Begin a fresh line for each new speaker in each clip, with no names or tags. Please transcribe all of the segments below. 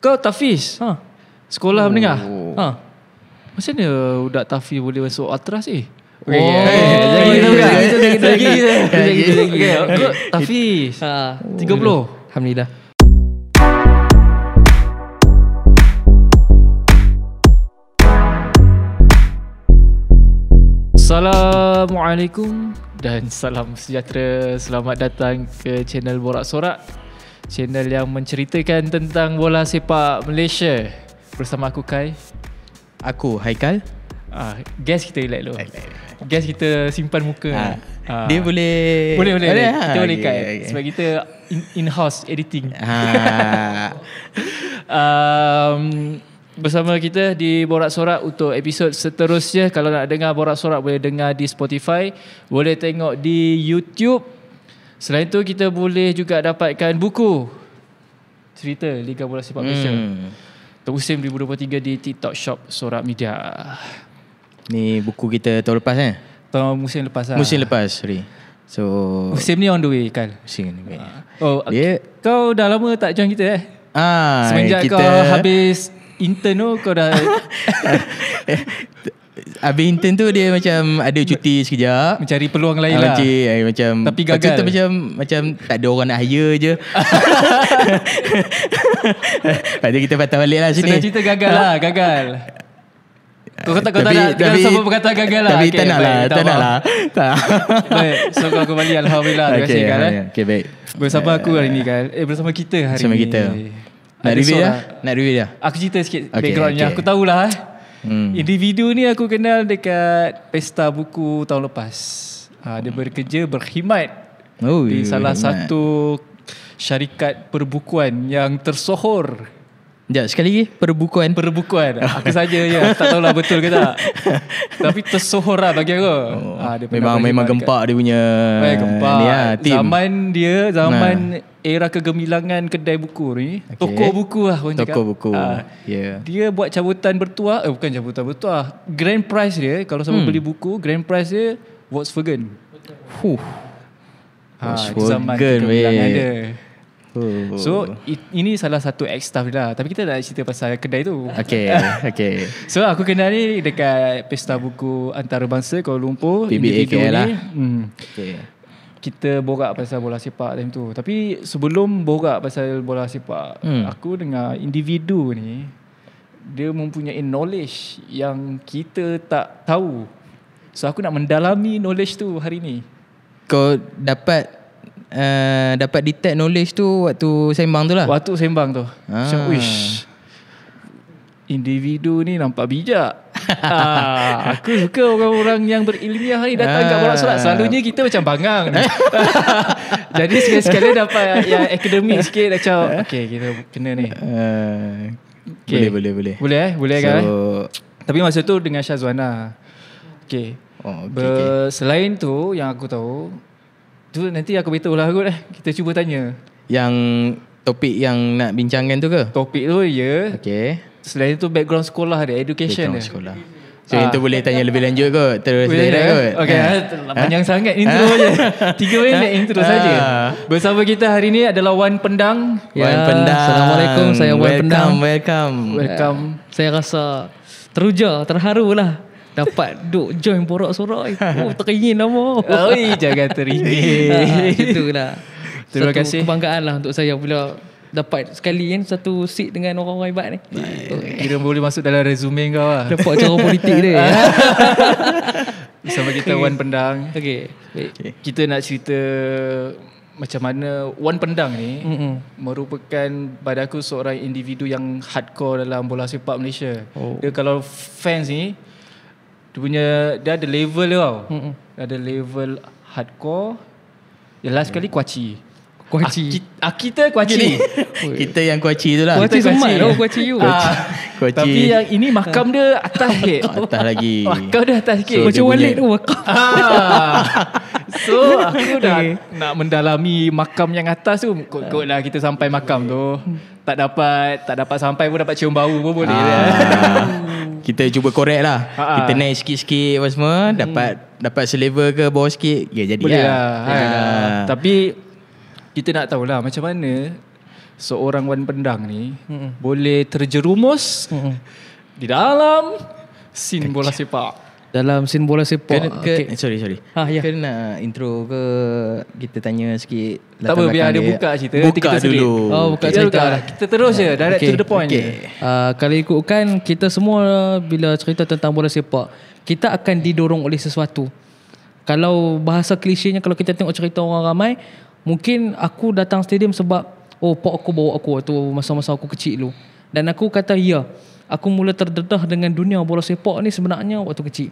Kau Tafiz sekolah menengah. Macam mana budak Tafiz boleh masuk Ultras Jangan kita buka. Kau Tafiz 30.
Alhamdulillah.
Assalamualaikum dan salam sejahtera. Selamat datang ke channel Borak Sorak, channel yang menceritakan tentang bola sepak Malaysia. Bersama aku Kai.
Aku Haikal.
Guest kita relax dulu. Guest kita simpan muka.
Dia boleh.
Boleh. Kita boleh
okay,
Kai.
okay.
Sebab kita in-house editing. Bersama kita di Borak Sorak untuk episod seterusnya. Kalau nak dengar Borak Sorak boleh dengar di Spotify, boleh tengok di YouTube. Selain tu kita boleh juga dapatkan buku cerita Liga Bola Sepak Malaysia untuk musim 2023 di TikTok Shop Sorak Media.
Ni buku kita tahun lepas
Tahun musim lepas lah.
Musim lepas, sorry. So
musim ni on the way kan.
musim ni.
Kau dah lama tak join kita semenjak
kita
kau habis intern tu kau dah
habis intern tu dia macam ada cuti sekejap,
mencari peluang lain lah.
Macam
tapi gagal.
Macam tak ada orang nak hire je. Lepas tu kita patah balik lah sini.
Sudah cerita gagal lah. Kau tak sama berkata gagal lah.
Tapi tak nak lah.
Baik, so kau kembali, alhamdulillah. Terima kasih Gal.
Okay, baik.
Bersama aku hari ni Gal. Bersama kita hari
Bersama
ni.
kita. Nak review dah? Aku
cerita sikit backgroundnya. Aku tahulah individu ni aku kenal dekat Pesta Buku tahun lepas. Dia bekerja berkhidmat di salah satu syarikat perbukuan yang tersohor.
Sekejap, sekali lagi
Perbukuan. Aku saja je, tak tahulah betul ke tak. Tapi tersohor lah bagi aku.
Memang gempak dia punya
gempak
ni lah, team.
Zaman era kegemilangan kedai buku ni, toko buku lah orang cakap.
Toko buku.
Dia buat cabutan bertuah, bukan cabutan bertuah. Grand prize dia, kalau siapa beli buku, grand prize dia Volkswagen. Zaman kegemilangan dia. So ini salah satu ex-staff lah. Tapi kita nak cerita pasal kedai tu.
Okay.
So aku kenal ni dekat Pesta Buku Antarabangsa Kuala Lumpur,
PBA KL lah.
Kita borak pasal bola sepak time tu. Tapi sebelum borak pasal bola sepak, aku dengar individu ni dia mempunyai knowledge yang kita tak tahu. So aku nak mendalami knowledge tu hari ni.
Kau dapat detect knowledge tu waktu sembang tu lah.
Waktu sembang tu. Macam wish, individu ni nampak bijak. Aku suka orang-orang yang berilmiah ni datang kat Borak Sorak. Selalunya kita macam bangang. Jadi sekali-sekala dapat yang akademik sikit macam okay, kita kena ni.
Boleh.
Boleh kan? Tapi masa tu dengan Syazwana. Selain tu yang aku tahu tu, nanti aku beritahu lah kot kita cuba tanya. Yang
topik yang nak bincangkan tu ke?
Topik tu Selain tu background sekolah dia, education dia.
Sekolah. So yang tu boleh tanya lebih lanjut kot. Terus direct kot.
Panjang sangat intro je. 3 minit intro saja. Bersama kita hari ni adalah Wan Pendang.
Wan Pendang.
Assalamualaikum, saya Wan Pendang.
Welcome.
Saya rasa teruja, terharu lah dapat duk join Borak Sorak. Teringin nama.
Jangan teringin.
Itulah.
Terima kasih.
Kebanggaan lah untuk saya bila dapat sekali kan satu seat dengan orang-orang hebat ni.
Kira boleh masuk dalam resume kau lah.
Dapat cara politik dia.
Bersama kita Wan Pendang.
Baik.
Kita nak cerita macam mana Wan Pendang ni merupakan pada aku seorang individu yang hardcore dalam bola sepak Malaysia. Dia kalau fans ni dia ada level dia tau. Ada level hardcore. Yang last kali Kuaci. Kita Kuaci.
Kita yang Kuaci tu lah.
Kuaci semai tau Kuaci you.
Tapi yang ini makam dia atas sikit.
Atas lagi.
Makam dia atas sikit.
Macam Walid tu makam.
So aku dah nak mendalami makam yang atas tu. Kot lah kita sampai makam tu. Tak dapat sampai pun dapat cium bau pun boleh.
Kita cuba korek lah. Kita naik sikit-sikit apa semua. Dapat selevel ke bawah sikit, jadi
boleh lah. Tapi kita nak tahulah macam mana seorang wan pendang ni boleh terjerumus di dalam scene bola sepak.
Dalam scene bola sepak.
Sorry.
Ya.
Ke nak intro ke kita tanya sikit
Tak apa, biar dia buka cerita.
Buka dulu.
Buka cerita.
Kita terus je, direct to the point je.
Kalau ikutkan kita semua bila cerita tentang bola sepak, kita akan didorong oleh sesuatu. Kalau bahasa klisenya, kalau kita tengok cerita orang ramai, mungkin aku datang stadium sebab pak aku bawa aku waktu masa-masa aku kecil dulu. Dan aku kata aku mula terdedah dengan dunia bola sepak ni sebenarnya waktu kecil.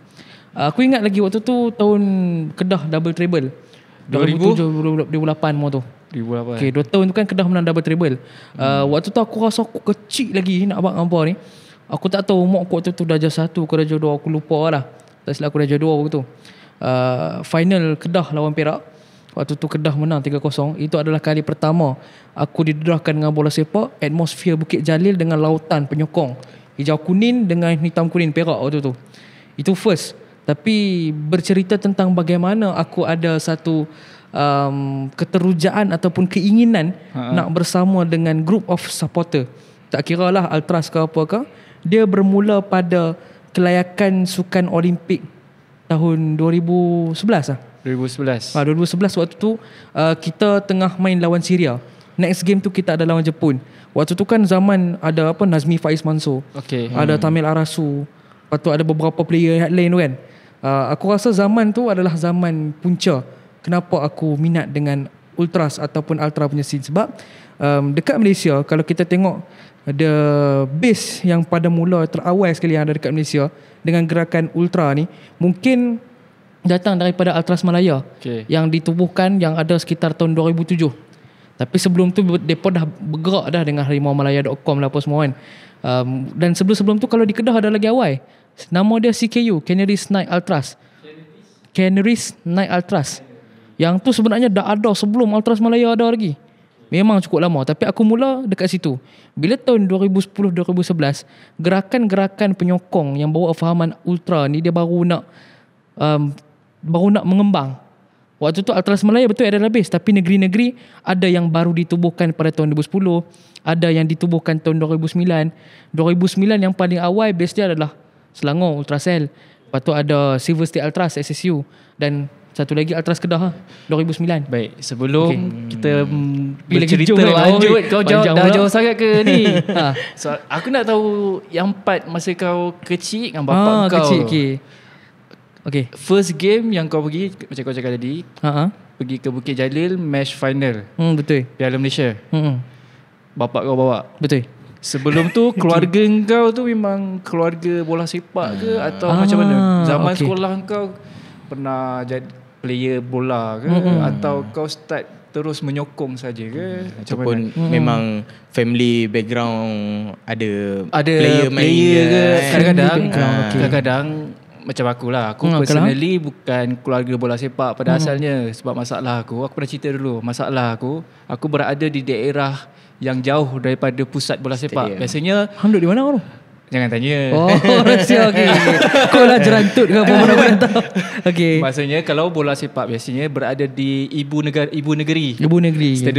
Aku ingat lagi waktu tu tahun Kedah double treble 2007 2008 tu.
2008.
Okay, 2 tahun tu kan Kedah menang double treble. Waktu tu aku rasa aku kecil lagi nak abang apa ni. Aku tak tahu umur aku waktu tu darjah 1 ke darjah 2, aku lupa lah. Tak silap aku darjah 2 waktu tu. Final Kedah lawan Perak. Waktu tu Kedah menang 3-0. Itu adalah kali pertama aku didedahkan dengan bola sepak. Atmosfer Bukit Jalil dengan lautan penyokong hijau kuning dengan hitam kuning Perak waktu tu. Itu first. Tapi bercerita tentang bagaimana aku ada satu keterujaan ataupun keinginan nak bersama dengan group of supporter. Tak kira lah Ultras ke apa ke. Dia bermula pada kelayakan Sukan Olimpik tahun 2011 lah.
2011.
2011 waktu tu kita tengah main lawan Syria. Next game tu kita ada lawan Jepun. Waktu tu kan zaman ada Nazmi Faiz Mansur. Ada Tamil Arasu. Lepas tu ada beberapa player lain tu kan. Aku rasa zaman tu adalah zaman punca kenapa aku minat dengan Ultras ataupun Ultra punya scene. Sebab dekat Malaysia, kalau kita tengok the base yang pada mula terawal sekali yang ada dekat Malaysia dengan gerakan Ultra ni, mungkin datang daripada Ultras Malaya yang ditubuhkan yang ada sekitar tahun 2007. Tapi sebelum tu mereka dah bergerak dah dengan harimaumalaya.com lah apa semua kan. Dan sebelum-sebelum tu kalau di Kedah ada lagi awal. Nama dia CKU, Canaries Night Ultras. Canaries Night Ultras. Yang tu sebenarnya dah ada sebelum Ultras Malaya ada lagi. Memang cukup lama. Tapi aku mula dekat situ. Bila tahun 2010-2011, gerakan-gerakan penyokong yang bawa fahaman Ultra ni dia baru nak mengembang. Waktu tu Ultras Malaya betul ada base, tapi negeri-negeri ada yang baru ditubuhkan pada tahun 2010, ada yang ditubuhkan tahun 2009. 2009 yang paling awal base dia adalah Selangor Ultrasel. Lepas tu ada Silver State Ultras SSU dan satu lagi Ultras Kedah 2009.
Baik, sebelum kita bercerita lanjut, kau dah jauh sangat ke ni? So, aku nak tahu yang part masa kau kecil dengan bapak kau.
Kecil, okay.
First game yang kau pergi, macam kau cakap tadi, pergi ke Bukit Jalil match final.
Betul.
Piala Malaysia. Bapak kau bawa.
Betul.
Sebelum tu keluarga kau tu memang keluarga bola sepak ke atau macam mana? Zaman sekolah kau pernah jadi player bola ke atau kau start terus menyokong saja ke?
Ataupun memang family background ada
player ke? Kadang-kadang macam akulah. Aku personally bukan keluarga bola sepak pada asalnya. Sebab masalah aku pernah cerita dulu. Masalah aku berada di daerah yang jauh daripada pusat bola sepak. Biasanya
duduk di mana kau?
Jangan tanya.
Rahsia. Kau lah jerantut ke apa mana aku nak tahu.
Maksudnya kalau bola sepak biasanya berada di ibu negeri.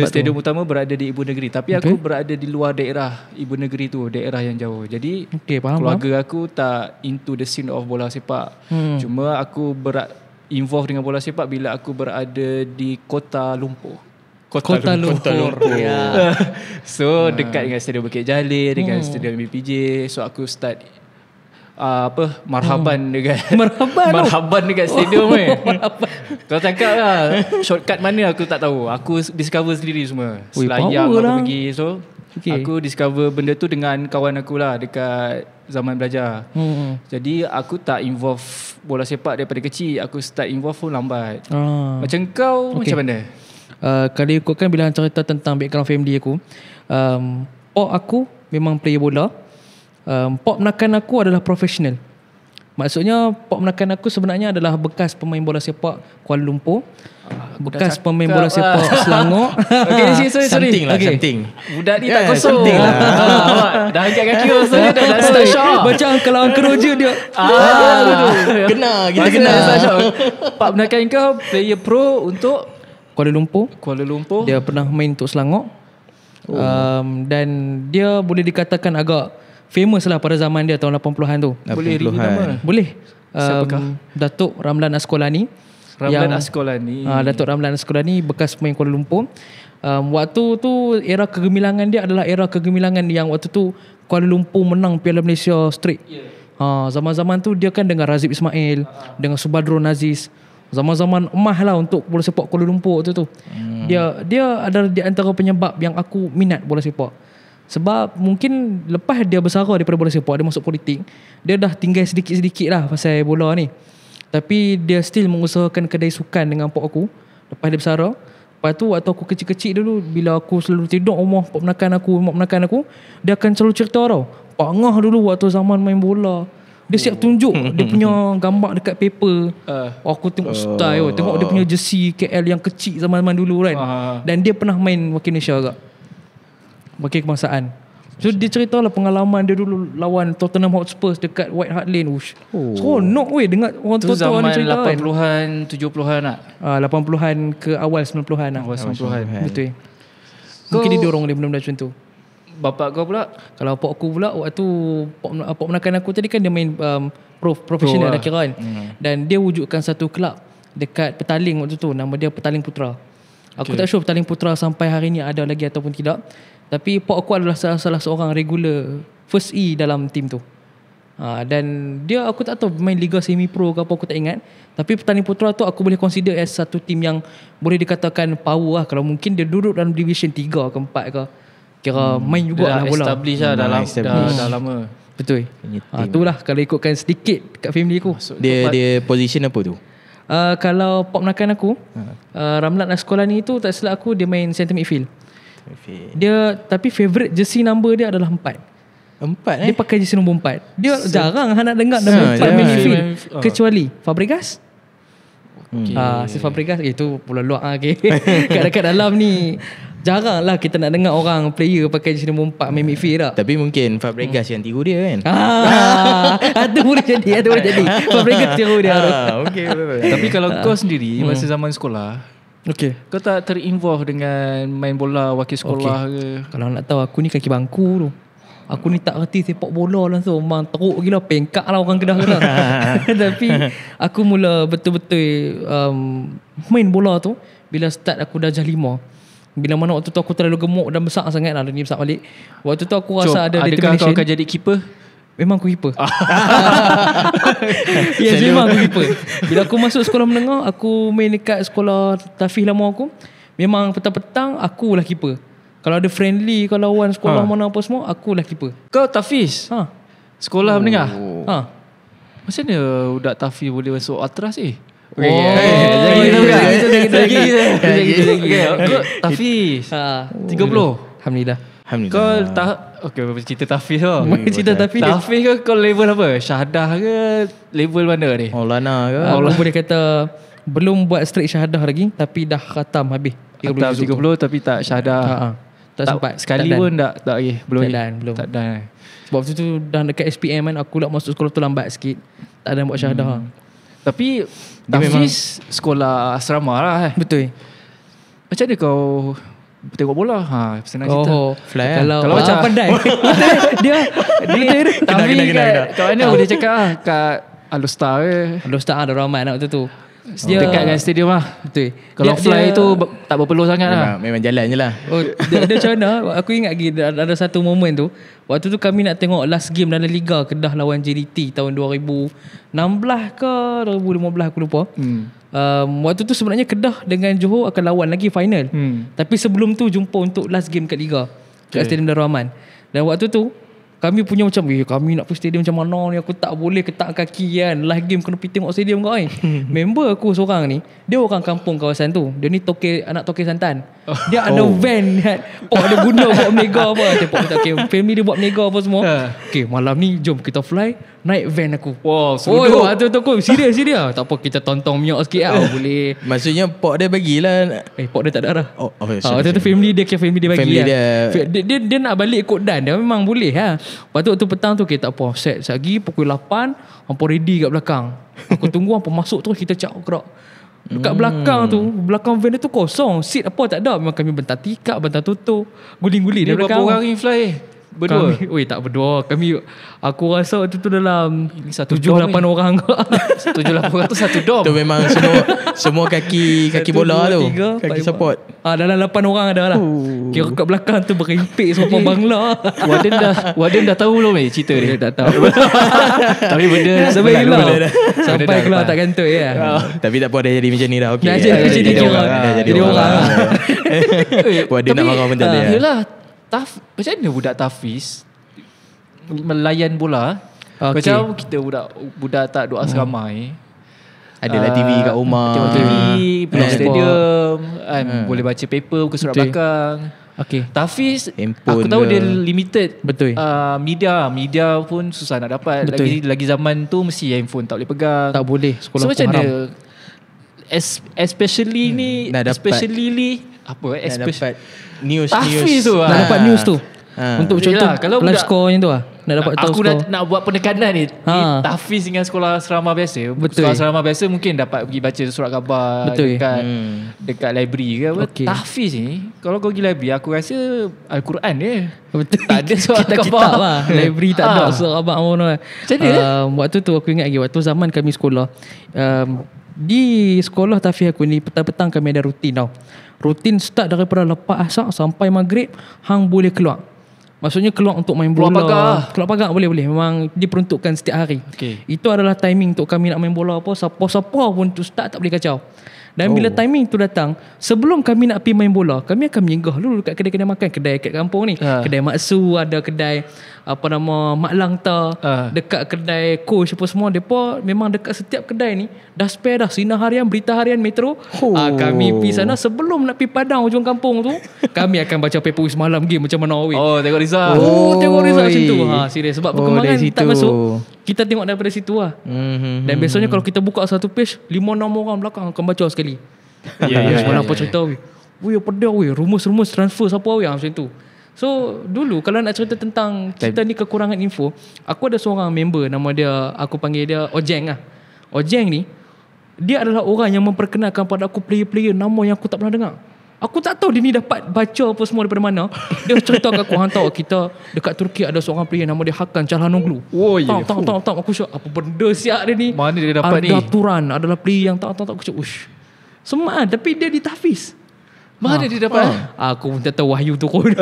Stadium utama berada di ibu negeri. Tapi aku berada di luar daerah ibu negeri tu, daerah yang jauh. Jadi keluarga aku tak into the scene of bola sepak. Cuma aku involve dengan bola sepak bila aku berada di Kota Lumpur. Kota Lumpur. Ya. So dekat dengan Stadium Bukit Jalil, dengan Stadium BPJ. So aku start marhaban dekat stadium ni. Kau cakap lah shortcut mana aku tak tahu. Aku discover sendiri semua. Selayang aku pergi. So aku discover benda tu dengan kawan aku lah dekat zaman belajar. Jadi aku tak involve bola sepak daripada kecil. Aku start involve pun lambat. Macam kau macam mana?
Kalau ikutkan bila cerita tentang background family aku, pok aku memang player bola. Pok menakan aku adalah profesional. Maksudnya pok menakan aku sebenarnya adalah bekas pemain bola sepak Kuala Lumpur, bekas pemain bola sepak Selangor.
Something lah.
Budak ni tak kosong lah. Dah angkat kaki so dia dah start shot.
Macam kalau Keroja dia
kita kena.
Pak menakan kau player pro untuk
Kuala Lumpur.
Dia
Dia pernah main untuk Selangor. Dan dia boleh dikatakan agak famous lah pada zaman dia tahun 80-an tu.
Boleh review nama?
Boleh.
Siapakah?
Datuk Ramlan Askolani. Datuk Ramlan Askolani bekas pemain Kuala Lumpur. Waktu tu era kegemilangan dia adalah era kegemilangan yang waktu tu Kuala Lumpur menang Piala Malaysia straight. Zaman-zaman tu dia kan dengan Razib Ismail, dengan Subadron Aziz. Zaman-zaman emas lah untuk bola sepak Kuala Lumpur tu. Dia adalah di antara penyebab yang aku minat bola sepak. Sebab mungkin lepas dia bersara daripada bola sepak, dia masuk politik, dia dah tinggal sedikit-sedikit lah pasal bola ni. Tapi dia still mengusahakan kedai sukan dengan pok aku lepas dia bersara. Lepas tu waktu aku kecil-kecil dulu, bila aku selalu tidur rumah mak menakan aku, dia akan selalu cerita tau. Pak Ngah dulu waktu zaman main bola, dia siap tunjuk dia punya gambar dekat paper. Aku tengok style, tengok dia punya jersey KL yang kecil zaman-zaman dulu kan. Dan dia pernah main wakil Malaysia agak, wakil kebangsaan. So dia ceritalah pengalaman dia dulu lawan Tottenham Hotspur dekat White Hart Lane. Seronok weh dengar orang tua-tua ni cerita kan.
Tu zaman 80-an, 70-an nak?
80-an ke awal 90-an lah.
Awal 90-an.
Betul. Mungkin dia dorong dia benda-benda macam tu.
Bapak kau pula?
Kalau pak aku pula, waktu pak menakan aku tadi kan dia main profesional dah kira kan. Dan dia wujudkan satu kelab dekat Petaling waktu tu, nama dia Petaling Putra. Aku tak sure Petaling Putra sampai hari ni ada lagi ataupun tidak. Tapi pak aku adalah salah seorang regular first E dalam tim tu. Dan dia, aku tak tahu main Liga Semi Pro ke apa, aku tak ingat. Tapi Petaling Putra tu aku boleh consider as satu tim yang boleh dikatakan power lah. Kalau mungkin dia duduk dalam Division 3 ke 4 ke, kira main juga lah bola.
Establish lah dah lama.
Betul. Itulah kalau ikutkan sedikit kat family aku.
Dia position apa tu?
Kalau pop menakan aku, Ramlan Askolani tu tak silap aku dia main center midfield. Dia tapi favourite jersey number dia adalah 4. Dia pakai jersey nombor 4. Dia jarang nak dengar nombor 4 main midfield kecuali Fabregas. Si Fabregas itu pula luar kat dalam ni jarang lah kita nak dengar orang player pakai jersey nombor 4 main midfield tak.
Tapi mungkin Fabregas yang tiru dia kan.
Itu boleh jadi, Fabregas tiru dia.
Tapi kalau kau sendiri masa zaman sekolah, kau tak terinvolve dengan main bola wakil sekolah ke?
Kalau nak tahu, aku ni kaki bangku tu. Aku ni tak reti sepak bola langsung. Memang teruk gila, pengkak lah orang Kedah kata. Tapi aku mula betul-betul main bola tu bila start aku darjah 5. Bila mana waktu tu aku terlalu gemuk dan besar sangat lah, ni besar balik. Waktu tu aku rasa ada determination.
Adakah kau akan jadi keeper?
Memang aku keeper. Yes, memang aku keeper. Bila aku masuk sekolah menengah, aku main dekat sekolah Tafiz lama aku. Memang petang-petang akulah keeper. Kalau ada friendly, kalau lawan sekolah mana apa semua, akulah keeper.
Kau Tafiz? Sekolah menengah? Macam mana budak Tafiz boleh masuk Atras Tafiz 30.
Alhamdulillah.
Kau cerita Tafiz lah.
Cerita Tafiz
ke kau level apa? Syahadah ke level mana ni?
Maulana ke?
Aku boleh kata belum buat straight syahadah lagi, tapi dah khatam habis
30 tapi tak syahadah.
Tak sempat
sekali pun tak lagi. Belum. Tak dan.
Sebab waktu tu dah dekat SPM kan, aku nak masuk sekolah tu lambat sikit. Tak ada buat syahadah.
Tapi Tafiz sekolah asrama lah.
Betul.
Macam mana kau tengok bola? Senang cerita.
Kalau macam pandai. Dia
tapi kat mana boleh cakap kat Alustar ke?
Alustar ada Rahman waktu tu.
Dia dekat dengan stadium lah.
Betul.
Kalau fly tu tak berpeluh sangat lah.
Memang jalan je lah.
Dia macam mana? Aku ingat lagi ada satu momen tu. Waktu tu kami nak tengok last game dalam Liga Kedah lawan JDT tahun 2016 ke 2015 aku lupa. Waktu tu sebenarnya Kedah dengan Johor akan lawan lagi final. Tapi sebelum tu jumpa untuk last game kat Liga kat Stadium Darul Aman. Dan waktu tu kami punya macam kami nak pergi stadium macam mana ni, aku tak boleh ketak kaki kan, last game kena pergi tengok stadium kau kan. Member aku seorang ni, dia orang kampung kawasan tu, dia ni anak Tokek Santan. Dia ada van kan, ada guna buat mega apa, family dia buat mega apa semua. Malam ni jom kita fly naik van aku.
Wow, seru.
Tu aku serius. Tak apa, kita tontong minyak sikit lah. Boleh.
Maksudnya pok dia bagilah.
Pok dia tak ada arah. Waktu tu family dia bagi
family
dia nak balik ikut dan dia memang boleh ha. Lepas tu waktu petang tu tak apa, set lagi pukul 8 hampa ready kat belakang. Aku tunggu hampa masuk terus kita cak gerak. Dekat belakang tu, belakang van tu kosong. Seat apa tak ada. Memang kami bentar tikar, bentar tutup, guling-guling
Dia
dari belakang.
berapa orang ni fly? Berdua?
Tak berdua. Aku rasa waktu tu dalam
7-8
orang ke.
7-8 orang tu satu dom.
Tu memang semua kaki bola tu. Kaki support.
Dalam 8 orang ada lah. Kira kat belakang tu berimpik semua bangla.
Warden dah tahu belum cerita ni?
Tak tahu.
Tapi benda
sampai keluar tak kantut ya.
Tapi tak apa, dah jadi macam ni dah. Okey.
Jadi orang.
Warden nak marah pun tak ada.
Yalah. Macam mana budak Tafiz melayan bola? Macam kita budak tak duk asrama
Adalah TV kat rumah,
tengok TV, pergi stadium kan, boleh baca paper, buka surat belakang. Tafiz aku tahu dia limited.
Betul.
Media pun susah nak dapat. Lagi zaman tu mesti handphone tak boleh pegang.
Tak boleh. Sekolah
macam mana especially ni
dapat news
tu
nak dapat news tu. Untuk contoh kalau live score yang tu nak dapat tahu
aku
skor.
nak buat penekanan ni. Tafiz dengan sekolah asrama biasa. Sekolah asrama biasa mungkin dapat pergi baca surat khabar dekat library ke apa. Tafiz ni kalau kau pergi library aku rasa Al-Quran dia.
Betul.
Tak ada surat khabar
lah. Library tak ada surat khabar pun.
Macam mana?
Waktu tu aku ingat lagi waktu zaman kami sekolah. Di sekolah Tafiz aku ni petang-petang kami ada rutin tau. Rutin start daripada lepas asar sampai maghrib hang boleh keluar. Maksudnya keluar untuk main bola. Keluar pagar boleh. Memang diperuntukkan setiap hari. Itu adalah timing untuk kami nak main bola apa. Siapa-siapa pun tu start tak boleh kacau. Dan bila timing tu datang, sebelum kami nak pergi main bola, kami akan menyenggah dulu dekat kedai-kedai makan. Kedai kat kampung ni, kedai Maksu, ada kedai Mak Langta, dekat kedai Coach apa semua. Depa memang dekat setiap kedai ni dah spare dah sinar harian, berita harian Metro. Kami pergi sana sebelum nak pergi Padang hujung kampung tu, kami akan baca paper semalam game macam mana weh.
Tengok result.
Tengok result macam tu. Serius sebab perkembangan tak masuk. Kita tengok daripada situ lah. Dan biasanya kalau kita buka satu page, 5-6 orang belakang akan baca sekali. Semalam apa cerita weh. Apa dia weh, rumus-rumus transfer siapa weh, macam tu. So dulu kalau nak cerita tentang kita ni kekurangan info, aku ada seorang member nama dia, aku panggil dia Ojeng lah. Ojeng ni dia adalah orang yang memperkenalkan pada aku player-player nama yang aku tak pernah dengar. Aku tak tahu dia ni dapat baca apa semua daripada mana. Dia cerita kat aku, hantar kita dekat Turki ada seorang player nama dia Hakan Calhanoglu. Tak aku cakap apa benda siap dia ni.
Mana dia dapat ni?
Ada aturan, adalah player yang tak aku cakap ush. Semua tapi dia di Tafiz.
Mana dia dapat?
Aku pun tak tahu wahyu turun.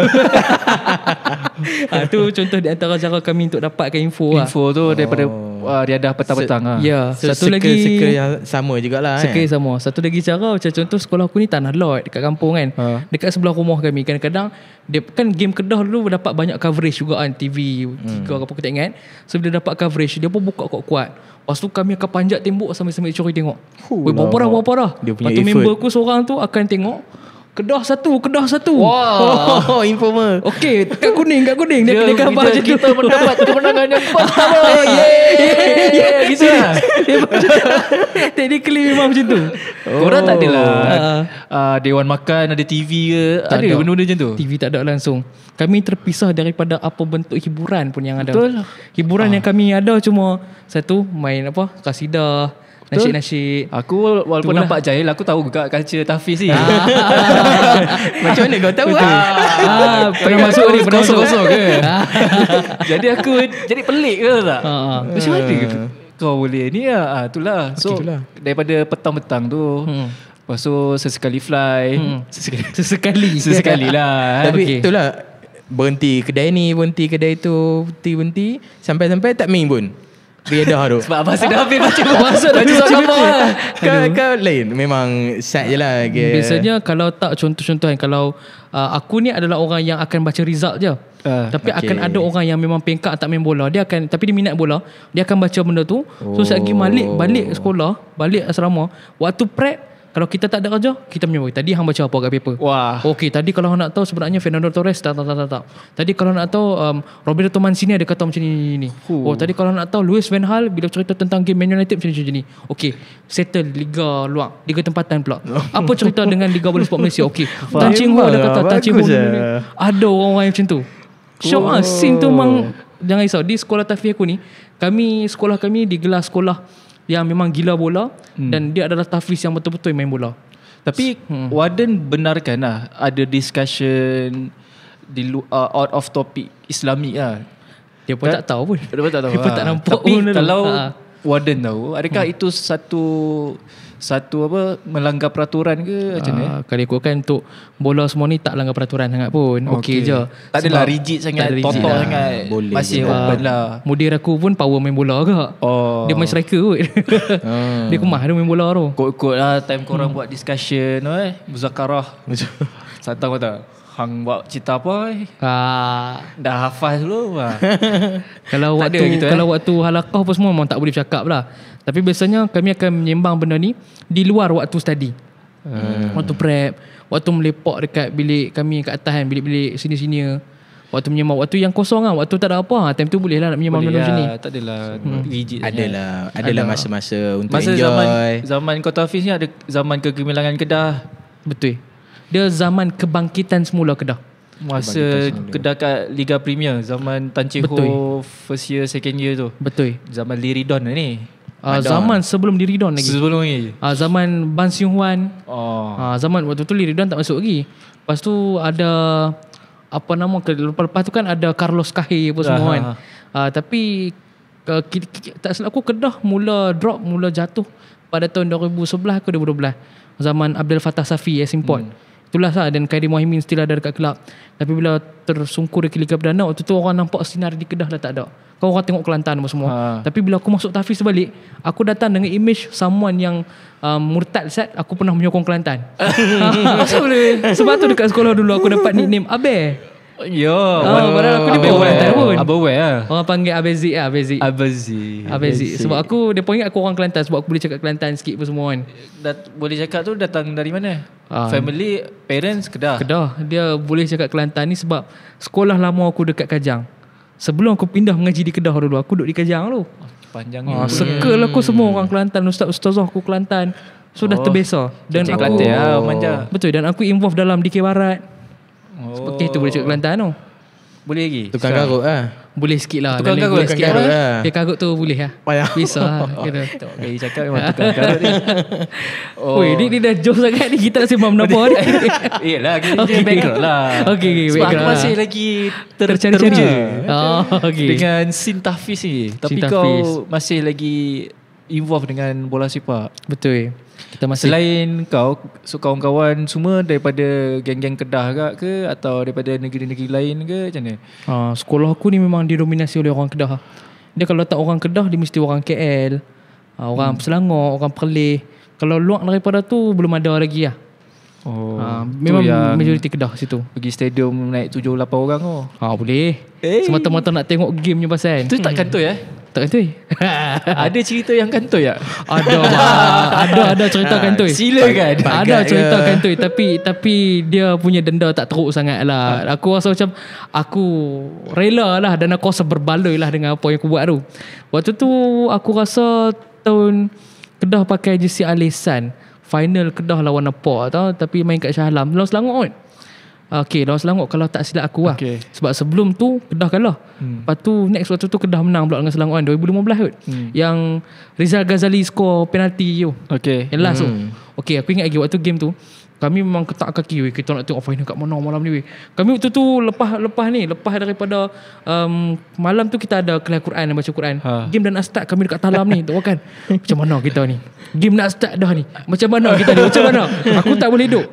Tu contoh di antara cara kami untuk dapatkan info lah.
Info tu daripada riadah petang-petang lah.
Ya,
satu lagi yang sama jugalah.
Sama. Satu lagi cara macam contoh sekolah aku ni Tanah Lot dekat kampung kan. Dekat sebelah rumah kami kadang-kadang dia kan game Kedah dulu dapat banyak coverage juga kan, TV 3 apa aku tak ingat. So bila dapat coverage dia pun buka kuat-kuat. Lepas tu kami akan panjat tembok sambil-sambil curi tengok. Berapa dah. Lepas tu member aku seorang tu akan tengok Kedah satu.
Wow. Informer.
Okey, kat kuning. Dia khabar macam tu.
Kita mendapat kemenangan yang pertama. Gitu lah.
Technically memang macam tu.
Korang tak adalah Dewan Makan ada TV ke? Ada benda-benda macam tu?
TV tak ada langsung. Kami terpisah daripada apa bentuk hiburan pun yang ada.
Betul.
Hiburan yang kami ada cuma satu, main kasidah, nasyid-nasyid.
Aku walaupun nampak jahil, aku tahu juga culture Tafiz ni.
Macam mana kau tahu?
Pernah masuk ni, pernah kosong ke? Jadi aku jadi pelik ke tak? Macam mana kau boleh ni lah? Itulah. So daripada petang-petang tu, lepas tu sesekali fly. Sesekali lah.
Tapi itulah, berhenti kedai ni, berhenti kedai tu, berhenti sampai-sampai tak main pun. Riadah tu.
Sebab abang sudah habis baca surat khabar.
Kau lain memang set je lah.
Biasanya kalau tak contoh-contoh kan, kalau aku ni adalah orang yang akan baca result je. Tapi akan ada orang yang memang pengkak tak main bola. Dia akan, tapi dia minat bola, dia akan baca benda tu. So selagi balik sekolah, balik asrama, waktu prep, kalau kita tak ada kerja, kita menyebut tadi hang baca apa kat paper. Okey, tadi kalau hang nak tahu sebenarnya Fernando Torres tak. Tadi kalau nak tahu Roberto Mancini ada kata macam ni. Tadi kalau nak tahu Luis Van Gaal bila cerita tentang game Man United macam ni. Okey, settle liga luar, liga tempatan pula. Apa cerita dengan Liga Bola Sport Malaysia? Okey, Tan Cheng Ho ada kata, Tan Cheng Ho ada orang-orang macam tu. Syok scene tu memang jangan risau. Di sekolah Tafiz aku ni, sekolah kami digelar sekolah yang memang gila bola, dan dia adalah tahfiz yang betul-betul main bola.
Tapi Warden benarkan lah ada discussion out of topic Islamic lah.
Dia pun tak tahu pun.
Dia pun tak tahu.
Dia pun tak nampak.
Tapi kalau Warden tahu, adakah itu satu apa melanggar peraturan ke macam ni?
Kalau ikutkan untuk bola semua ni tak langgar peraturan sangat pun. Okey je.
Tak adalah rigid sangat, total sangat.
Boleh
masih open lah.
Mudir aku pun power main bola ke. Dia main striker kot. Dia kemah dia main bola tu.
Kot-kot lah time korang buat discussion muzakarah. Santang kau tak? Hang buat cerita apa? Dah hafal dulu lah.
Kalau waktu halaqah apa semua memang tak boleh bercakap lah. Tapi biasanya kami akan menyembang benda ni di luar waktu study. Waktu prep, waktu melepak dekat bilik kami kat atas kan, bilik-bilik sini-sini. Waktu menyembang, waktu yang kosong kan, waktu tak ada apa, time tu boleh lah nak menyembang benda macam ni.
Tak adalah rigid.
Adalah masa-masa untuk
masa
enjoy.
Zaman kau Hafiz ni ada zaman kegemilangan Kedah.
Betul. Dia zaman kebangkitan semula Kedah.
Masa Kedah kat Liga Premier, zaman Tan Chee Ho first year, second year tu.
Betul.
Zaman Liridon ni.
Zaman sebelum Liridon lagi.
Sebelum ni.
Zaman Ban Siung Hwan. Zaman waktu tu Liridon tak masuk lagi. Lepas tu ada apa nama, lepas tu kan ada Carlos Kahir apa semua kan. Tapi tak silap aku Kedah mula jatuh pada tahun 2011 ke 2012. Zaman Abdul Fattah Safi as import. Itulah sah, dan Khairi Muhaimin still ada dekat kelab. Tapi bila tersungkur dekat Liga Perdana, waktu tu orang nampak sinar di Kedah dah tak ada. Kau orang tengok Kelantan apa semua. Tapi bila aku masuk tahfiz balik, aku datang dengan image someone yang murtad set, aku pernah menyokong Kelantan. Sebab tu dekat sekolah dulu aku dapat nickname Abe. Padahal aku dia pun Kelantan pun.
Abawai lah.
Orang panggil Abezik lah.
Abezik.
Sebab dia pun ingat aku orang Kelantan, sebab aku boleh cakap Kelantan sikit apa semua kan.
Boleh cakap tu datang dari mana? Family, parents Kedah.
Dia boleh cakap Kelantan ni sebab sekolah lama aku dekat Kajang. Sebelum aku pindah mengaji di Kedah dulu, aku duduk di Kajang dulu.
Panjangnya.
Circle aku semua orang Kelantan, ustaz-ustazah aku Kelantan. So dah terbiasa. Dan aku
manja.
Betul, dan aku involve dalam DK Barat. Seperti itu boleh cakap Kelantan tu.
Boleh lagi?
Tukang karut lah.
Boleh sikit lah.
Tukang karut
lah. Karut tu boleh lah. Bisa lah.
Tak boleh cakap memang tukang karut ni.
Ni dah jauh sangat ni. Kita nak sembang menapa ni.
Yelah, kita background lah.
Okay,
sebab aku masih lagi
tercari-cari
dengan scene tahfiz ni. Tapi kau masih lagi involved dengan bola sepak.
Betul. Kita masih.
Selain kau, kawan-kawan semua daripada geng-geng Kedah ke atau daripada negeri-negeri lain ke macam mana?
Sekolah aku ni memang didominasi oleh orang Kedah. Dia kalau tak orang Kedah, dia mesti orang KL, orang Selangor, orang Perlis. Kalau luar daripada tu belum ada lagi lah. Memang majoriti Kedah situ.
Pergi stadium naik 7-8 orang tu.
Boleh. Semata-mata nak tengok game je pasal.
Tu tak kantoi
Tak kantoi.
Ada cerita yang kantoi tak?
Ada cerita kantoi.
Silakan.
Ada cerita kantoi, tapi dia punya denda tak teruk sangat lah. Aku rasa macam aku rela lah, dan aku rasa berbaloi lah dengan apa yang aku buat tu. Waktu tu aku rasa tahun Kedah pakai jersey Alisan. Final Kedah lawan Nepal tau, tapi main kat Shah Alam. Lawan Selangor kan? Lawan Selangor kalau tak silap aku lah. Sebab sebelum tu Kedah kalah. Lepas tu next waktu tu Kedah menang pula dengan Selangor kan, 2015 kot. Yang Rizal Ghazali score penalti tu. Yang last tu. Aku ingat lagi waktu game tu kami memang ketak kaki, kita nak tengok final kat mana malam ni. Kami waktu tu lepas daripada malam tu kita ada kelas Quran, baca Quran. Game dah nak start, kami dekat talam ni tengok kan. Macam mana kita ni? Game nak start dah ni. Macam mana kita ni? Macam mana? Aku tak boleh duduk.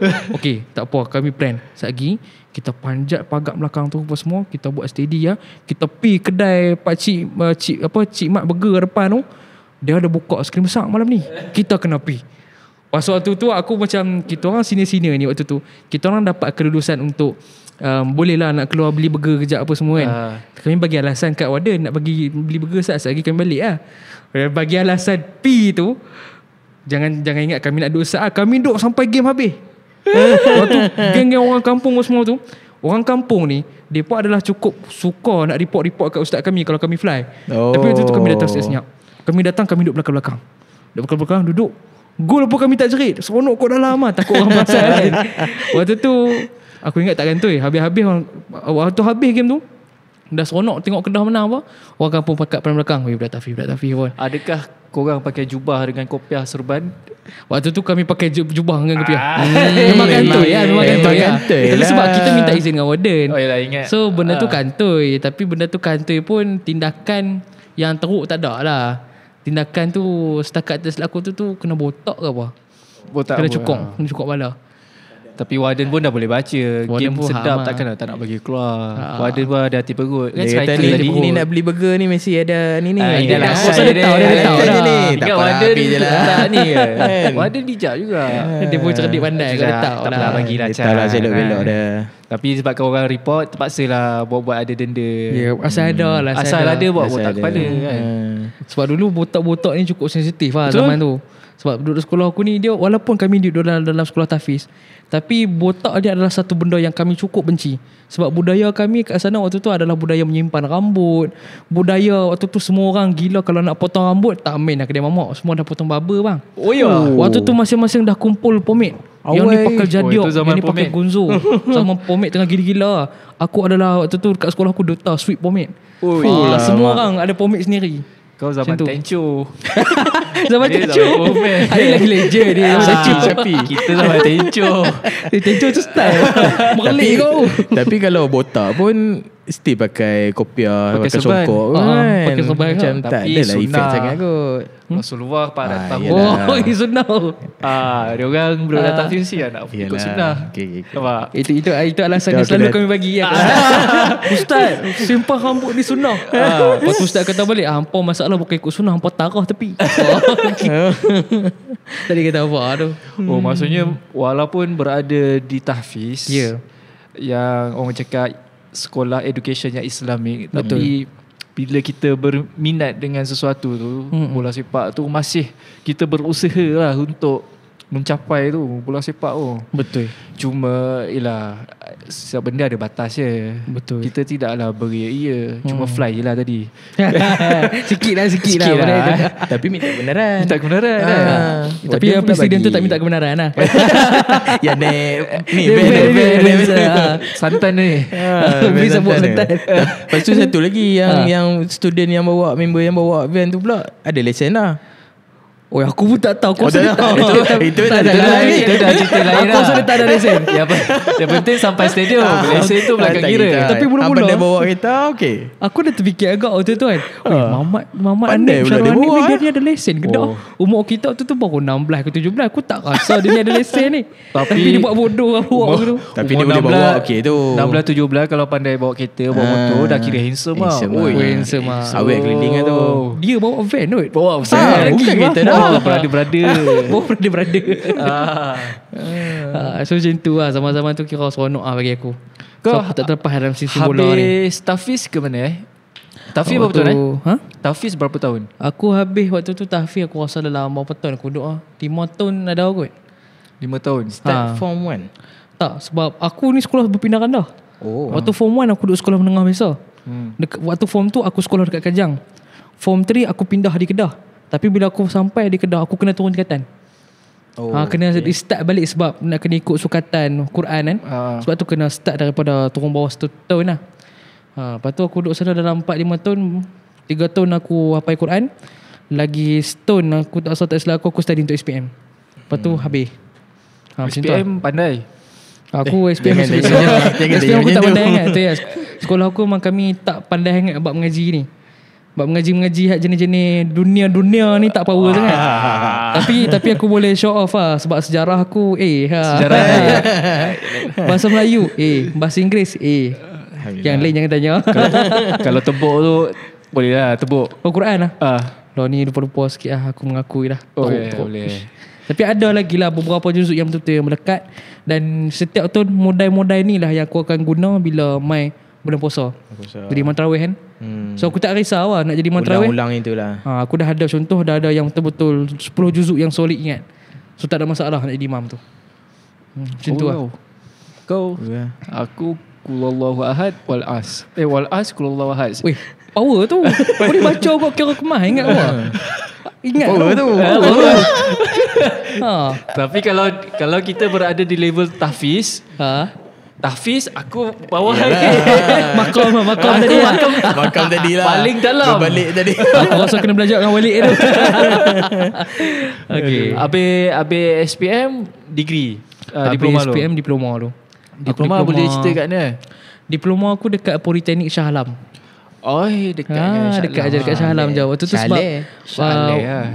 Tak apa, kami plan. Satgi kita panjat pagar belakang tu apa semua, kita buat steady ya. Kita pi kedai Cik Mat Burger depan tu. Dia ada buka skrin besar malam ni. Kita kena pi. Pas waktu tu aku macam, kita orang senior-senior ni waktu tu, kita orang dapat kelulusan untuk boleh lah nak keluar beli burger kejap apa semua kan. Kami bagi alasan kat warden nak bagi beli burger saat lagi kami balik lah. Bagi alasan P tu, jangan ingat kami nak duduk saat, kami duduk sampai game habis. Waktu geng-geng orang kampung semua tu, orang kampung ni mereka adalah cukup suka nak report kat ustaz kami kalau kami fly. Tapi waktu tu kami datang senyap. Kami datang, kami duduk belakang-belakang. Duduk gol pun kami tak jerit. Seronok kot dalam lah. Takut orang pasal kan. Waktu tu aku ingat tak kantoi. Waktu habis game tu, Dah seronok tengok Kedah menang apa, orang kampung pakat pada belakang, budak Tafiz pun.
Adakah korang pakai jubah dengan kopiah serban?
Waktu tu kami pakai jubah dengan kopiah. Memang kantoi ya, memang kantoi ya. Itu sebab kita minta izin dengan warden.
Oh yalah, ingat.
So benda tu kantoi, tapi benda tu kantoi pun tindakan yang teruk tak ada lah. Tindakan tu setakat atas aku tu kena botak ke apa?
Botak
kena cukok bala.
Tapi warden pun dah boleh baca.
Warden
Game
pun
sedap
hama.
takkan tak nak bagi keluar. Warden pun ada hati perut. Kan
Dia kata
striker tadi.
ni nak beli burger ni mesti ada ni.
Ingat lah.
Dia tahu dah.
Tak
Ingat
apa
warden
habis je lah.
tak ni ke? Warden bijak juga.
Dia pun cerdik pandai kau dah tahu
Tak
lah.
pernah bagilah
Dia tahu lah selok-belok dah.
Tapi sebabkan orang report, terpaksalah buat-buat ada denda.
Ya, asal ada lah.
Asal ada buat
Asal
botak
ada.
kepala kan.
Sebab dulu botak-botak ni cukup sensitif lah
Betul.
zaman tu. Sebab duduk sekolah aku ni, dia walaupun kami duduk dalam sekolah tahfiz, tapi botak dia adalah satu benda yang kami cukup benci. Sebab budaya kami kat sana waktu tu adalah budaya menyimpan rambut. Budaya waktu tu semua orang gila kalau nak potong rambut, tak main lah kedai mamak. Semua dah potong barber bang.
Oh ya.
Waktu tu masing-masing dah kumpul pomade. Yang ni pakai jadiok,
itu zaman
yang ni pakai
pomade.
gunzo. Zaman pomade tengah gila-gila. Aku adalah waktu tu kat sekolah aku duta sweet pomade. Semua orang ada pomade sendiri.
Kau zaman
Macam tu.
Tencho.
Zaman
Dia
Tencho.
zaman pomade.
Ada lagi legend dia.
Sapi.
Kita zaman Tencho.
Tencho tu style. Merlik kau.
Tapi kalau botak pun still pakai kopiah,
Pakai
pakai
serban.
songkok
Pakai serban
Macam
kan.
tak
Tapi
adalah effect
sunnah.
sangat kot.
Rasulullah 400 tahun.
yelah.
Oh, sunnah.
Dia orang budak tahfiz mesti nak ikut
Yalah.
sunnah.
Okay.
Nampak?
Itu alasan
Itu
yang selalu
aku
kami bagi ya. Ustaz, simpah rambut ni sunnah. Lepas tu ustaz kata balik, hampa masalah bukan ikut sunnah, hampa tarah tepi. Tadi kata apa tu?
Oh, maksudnya walaupun berada di tahfiz,
Ya.
yang orang cakap sekolah education yang Islamik, tapi bila kita berminat dengan sesuatu tu, bola sepak tu, masih kita berusaha lah untuk mencapai tu bola sepak tu.
Betul.
Cuma ialah setiap benda ada batas je.
Betul.
Kita tidaklah beria-ia, cuma fly je lah tadi.
Sikit lah.
Tapi minta kebenaran.
Minta kebenaran kan.
Tapi yang presiden tu tak minta kebenaran lah.
Ya ni
Santan ni.
Beri sebut santan.
Lepas tu satu lagi yang student yang bawa, member yang bawa van tu pula ada lesen lah.
Oh, aku pun tak tahu. Kau
tak tahu. Itu
tak
dah
ada
lain.
lesen.
Itu dah cerita lain
Aku
lah.
rasa dia tak ada lesen.
Yang penting sampai stadium. Lesen tu belakang
Tak
kira.
kita.
Tapi mula-mula-
Abang dia bawa kereta okey.
Aku dah terfikir agak waktu tu kan. Mamat
Pandai
Anip,
pula
Syarul
dia
Anip
bawa,
ni dia ada lesen ke tak? Umur kita waktu tu baru 16 ke 17. Aku tak rasa dia ni ada lesen ni. Tapi dia buat bodoh lah bawa tu.
Tapi dia boleh bawa okey tu.
16-17 kalau pandai bawa kereta, bawa motor, dah kira handsome lah.
Handsome
Oi.
lah.
Handsome lah.
Awet keliling lah tu.
Dia bawa van tu.
Bawa
Ah,
bukan
lagi
kereta
bang.
dah.
Brother-brother.
Bawa brother.
Ah.
So macam tu lah. Zaman-zaman tu kira seronok lah bagi aku.
Kau
So aku tak terlepas dalam sisi bola ni.
Habis Tafiz ke mana Tafiz berapa
Waktu-
tahun
Ha?
Tafiz berapa tahun?
Aku habis waktu tu tahfiz aku rasa dalam berapa tahun aku duduk lah. 5 tahun ada kot.
5 tahun.
Start form 1.
Tak, sebab aku ni sekolah berpindah randah.
Oh.
Waktu form 1 aku duduk sekolah menengah biasa. Waktu form 2 aku sekolah dekat Kajang. Form 3 aku pindah di Kedah. Tapi bila aku sampai di Kedah, aku kena turun tingkatan. Kena start balik sebab nak kena ikut sukatan Quran kan. Sebab tu kena start daripada turun bawah 1 tahun lah. Lepas tu aku duduk sana dalam 4-5 tahun. 3 tahun aku hafal Quran. Lagi setahun aku tak rasa tak silap aku study untuk SPM. Lepas tu habis. Macam tu lah.
SPM pandai.
Aku SPM
Jangan
masih
tengok.
biasa.
Jangan
SPM aku
tengok
tak
macam
pandai
tu.
sangat tu ya. Sekolah aku memang kami tak pandai sangat bab mengaji ni. Bab mengaji hak jenis-jenis dunia ni tak power sangat. Tapi aku boleh show off lah. Sebab sejarah aku
Sejarah
bahasa Melayu bahasa Inggeris Yang lain jangan tanya.
Kalau tebuk tu boleh lah tebuk.
Oh, Quran lah. Lah ni lupa-lupa sikit lah. Aku mengakui dah.
Boleh.
Tapi ada lagi lah beberapa juzuk yang betul-betul yang melekat. Dan setiap tahun modai-modai ni lah yang aku akan guna bila mai bulan puasa. Jadi Mantrawih kan. So aku tak risau lah nak jadi Mantrawih.
Ulang-ulang itulah.
Aku dah ada contoh, dah ada yang betul-betul 10 juzuk yang solid ingat. So tak ada masalah nak jadi imam tu. Macam tu lah.
Kau aku Qulullahu ahad wal as. Wal as Qulullahu ahad.
Weh, power tu. Kau ni baca kau kira kemah ingat kau. Ingat
Power tu.
Tapi kalau kita berada di level tahfiz, Tahfiz aku bawah
Makam tadi.
Makam tadi lah.
Paling dalam.
Berbalik tadi.
Aku rasa kena belajar dengan Walid tu. Okay.
Habis SPM degree.
Diploma SPM diploma tu.
Diploma boleh cerita kat mana?
Diploma aku dekat Politeknik Shah Alam. Dekat Shah Alam je. Waktu tu sebab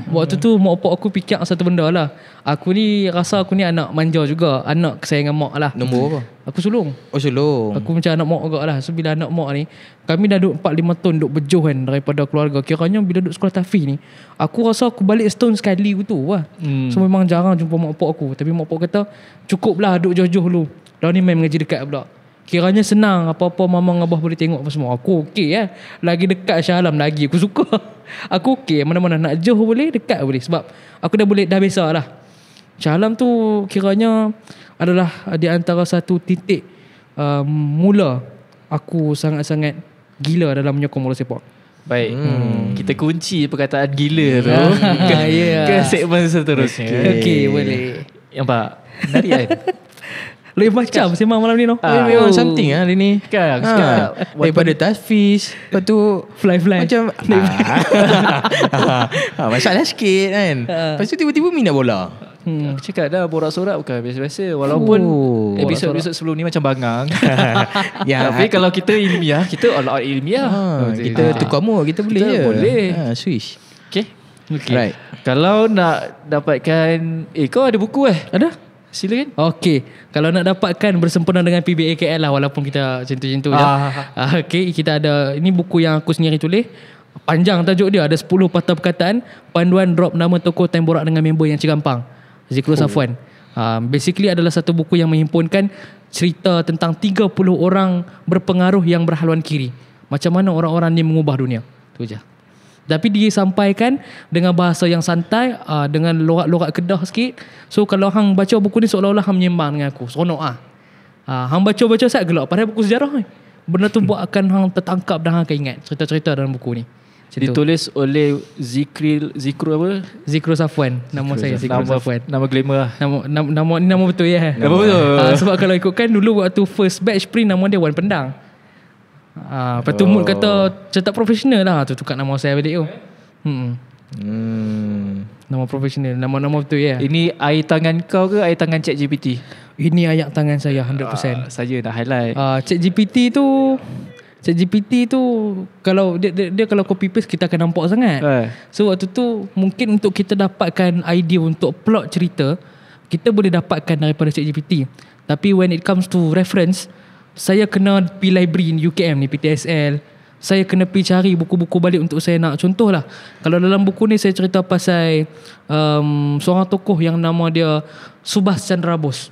waktu tu mak opak aku fikir satu benda lah. Aku ni rasa aku ni anak manja juga, anak kesayangan mak lah.
Nombor apa?
Aku sulung.
Oh, sulung.
Aku macam anak mak juga lah. So bila anak mak ni, kami dah duduk 4-5 tahun duduk berjuh kan daripada keluarga. Kiranya bila duduk sekolah tahfiz ni, aku rasa aku balik setahun sekali tu lah. So memang jarang jumpa mak opak aku. Tapi mak opak kata cukup lah duduk jauh-jauh dulu. Dah ni main mengaji dekat pula. Kiranya senang, apa-apa mama abah boleh tengok apa semua. Aku okey lagi dekat Shah Alam lagi aku suka. Aku okey mana-mana nak jauh boleh, dekat boleh. Sebab aku dah biasa lah. Shah Alam tu kiranya adalah di antara satu titik mula aku sangat-sangat gila dalam menyokong bola sepak.
Baik. Kita kunci perkataan gila tu ke segmen seterusnya.
Okey, boleh.
Nampak? Menarik kan?
Lebih macam sembang malam ni no.
Memang something lah hari ni.
Kan aku cakap
daripada tahfiz, lepas tu
fly
macam masalah sikit kan. Lepas tu tiba-tiba minat bola.
Aku cakap dah borak-sorak bukan biasa-biasa. Walaupun episod-episod sebelum ni macam bangang. Tapi kalau kita ilmiah, kita all out ilmiah.
Kita tukar mood, kita boleh je.
Boleh.
Switch.
Okay.
Right.
Kalau nak dapatkan kau ada buku
Ada?
Silakan.
Okey, kalau nak dapatkan bersempena dengan PBA KL lah, walaupun kita macam tu je. Okey, kita ada ini buku yang aku sendiri tulis. Panjang tajuk dia, ada 10 patah perkataan, panduan drop nama tokoh time borak dengan member yang cigampang. Zikrul Safwan. Basically adalah satu buku yang menghimpunkan cerita tentang 30 orang berpengaruh yang berhaluan kiri. Macam mana orang-orang ni mengubah dunia. Tu je. Tapi disampaikan dengan bahasa yang santai, dengan lorak-lorak Kedah sikit. So kalau hang baca buku ni seolah-olah hang menyembang dengan aku. Seronok hang baca-baca saya gelak. Padahal buku sejarah ni. Benda tu buat akan hang tertangkap dan hang akan ingat cerita-cerita dalam buku ni.
Ditulis oleh Zikrul Safwan.
Nama saya Zikrul Safwan.
Nama glamour lah.
Nama betul ya.
Nama betul.
Sebab kalau ikutkan dulu waktu first batch print nama dia Wan Pendang. Lepas tu Mut kata cetak profesional lah. Tu tukar nama saya balik tu. Nama profesional. Nama betul ya.
Ini air tangan kau ke air tangan ChatGPT?
Ini ayat tangan saya 100%.
Saya nak highlight.
ChatGPT tu kalau dia kalau copy paste kita akan nampak sangat. So waktu tu mungkin untuk kita dapatkan idea untuk plot cerita, kita boleh dapatkan daripada ChatGPT. Tapi when it comes to reference, saya kena pergi library UKM ni, PTSL. Saya kena pergi cari buku-buku balik untuk saya nak contoh lah. Kalau dalam buku ni saya cerita pasal seorang tokoh yang nama dia Subhas Chandra Bose.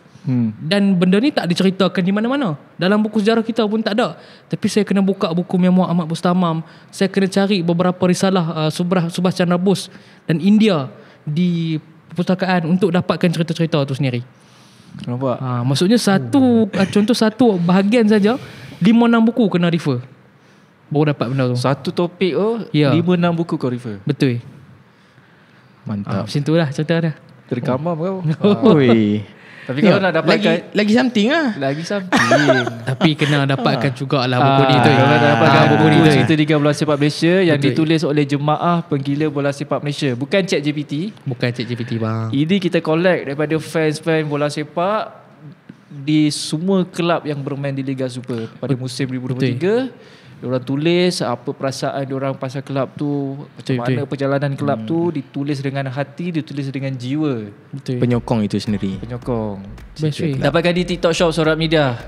Dan benda ni tak diceritakan di mana-mana. Dalam buku sejarah kita pun tak ada. Tapi saya kena buka buku Memoir Ahmad Bustamam. Saya kena cari beberapa risalah Subhas Chandra Bose dan India di perpustakaan untuk dapatkan cerita-cerita tu sendiri.
Nampak?
Maksudnya contoh satu bahagian saja 5-6 buku kena refer baru dapat benda tu.
Satu topik 5-6 buku kau refer.
Betul.
Mantap.
Macam tu lah cerita dia.
Tergamam kau. Tapi kalau nak dapatkan
lagi something lah.
Lagi something.
Tapi kena dapatkan jugalah buku ni tu.
Kalau nak dapatkan buku cerita Liga Bola Sepak Malaysia yang ditulis oleh Jemaah Penggila Bola Sepak Malaysia. Bukan ChatGPT.
Bukan ChatGPT bang.
Ini kita collect daripada fans-fans bola sepak di semua kelab yang bermain di Liga Super pada musim 2023. Diorang tulis apa perasaan diorang pasal kelab tu, macam mana perjalanan kelab tu, ditulis dengan hati, ditulis dengan jiwa.
Penyokong itu sendiri.
Penyokong.
Dapatkan
di TikTok Shop Sorak Media.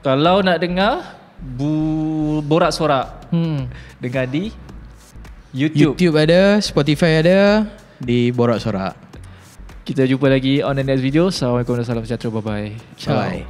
Kalau nak dengar borak-sorak, dengar di YouTube
ada, Spotify ada, di Borak Sorak.
Kita jumpa lagi on the next video. Assalamualaikum warahmatullahi wabarakatuh. Bye-bye.
Bye.